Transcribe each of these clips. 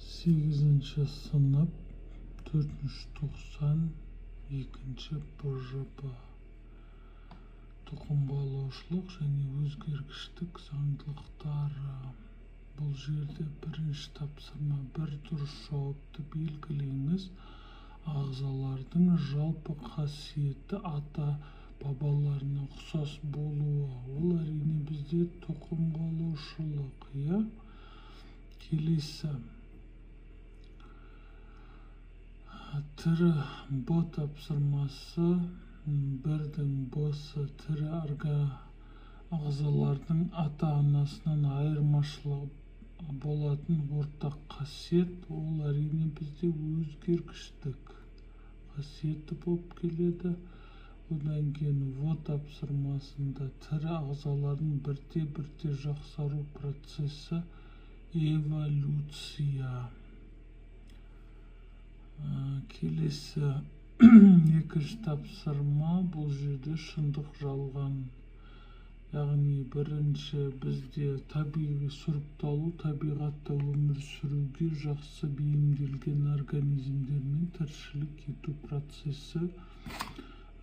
8-ші сынып 492-ші БЖБ тұқымқуалаушылық және өзгергіштік заңдылықтары. Бұл жерде бірінші тапсырма: бір дұрыс жауапты белгілеңіз. Ағзалардың жалпы қасиеті ата-бабаларына ұқсас болуы. Ол әрине бізде тұқымқуалаушылық, иә? Келесі тірі Б тапсырмасы: бірдің Б-сы тірі ағзалардың ата-анасынан айырмашылығы болатын ортақ қасиет. Ол әрине бізде өзгергіштік қасиеті болып келеді. Одан кейін В тапсырмасында тірі ағзалардың бірте-бірте жақсару процесі эволюция. Келесі екінші тапсырма: бұл жерде шындық жалған. Яғни бірінші бізде табиғи сұрыпталу, табиғатта өмір сүруге жақсы бейімделген организмдермен тіршілік ету процесі.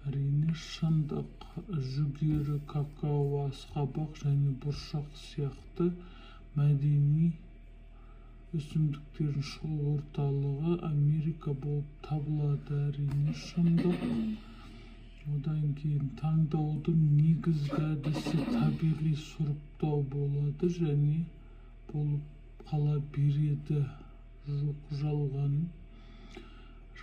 Әрине шындық. Жүгері, какао, асқабақ және бұршақ сияқты мәдени өсімдіктердің шығу орталығы Америка болып табылады. Әрине шындық. Одан кейін таңдаудың негізгі әдісі табиғи сұрыптау болады және болып қала береді. Жоқ, жалған.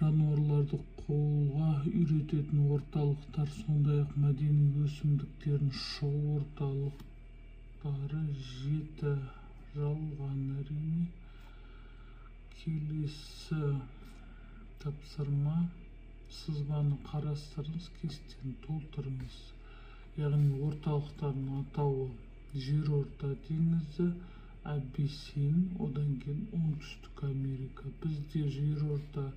Жануарларды қолға үйрететін орталықтар, сондай-ақ мәдени өсімдіктердің шығу орталықтары 7. Жалған, әрине. Келесі тапсырма: сызбаны қарастырыңыз, кестені толтырыңыз. Яғни орталықтардың атауы: жерорта теңізі, Абиссин, одан кейін оңтүстік Америка. Бізде жерорта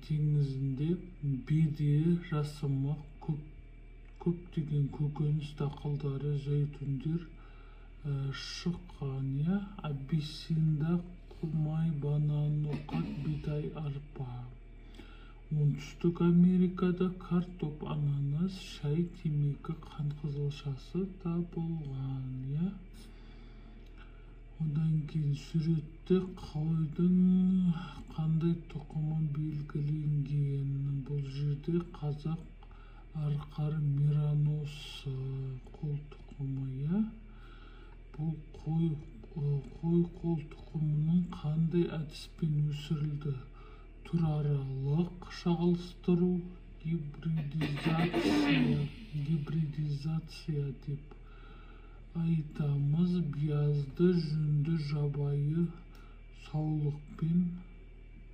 теңізінде беде, жасымық, көптеген көкөніс дақылдары, зәйтүндер шыққан. Абиссинда құмай, банан, ноқат, бидай, арпа. Оңтүстік Америкада картоп, ананас, шай, темекі, қант қызылшасы да болған. Одан кейін суретте қойдың қандай тұқымы белгіленген. Бұл жерде қазақ арқары мераносы қол тұқымы. Бұл қой қол тұқымының қандай әдіспен өсірілді? Түраралық шағылыстыру, гибридизация деп айтамыз. Биязды, жүнді, жабайы саулықпен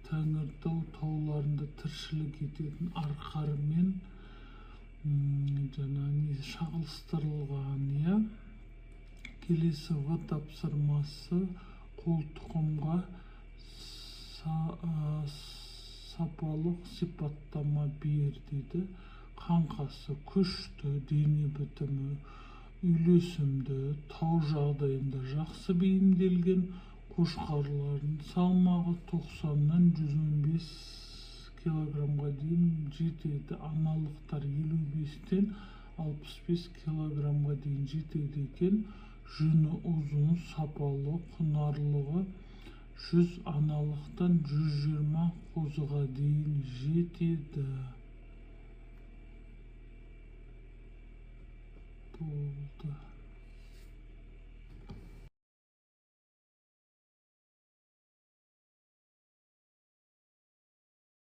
Тәңіртау тауларында тіршілік ететін арқармен шағылыстырылған. Келесі В тапсырмасы: қол тұқымға сапалық сипаттама бер дейді. Қаңқасы күшті, дене бітімі үйлесімді, тау жағдайында жақсы бейімделген, қошқарлардың салмағы 90-нан 115 килограммға дейін жетеді. Аналықтар 55-тен 65 килограммға дейін жетеді екен. Жүні ұзын, сапалы, құнарлығы 100 аналықтан 120 қозыға дейін жетеді. Болды.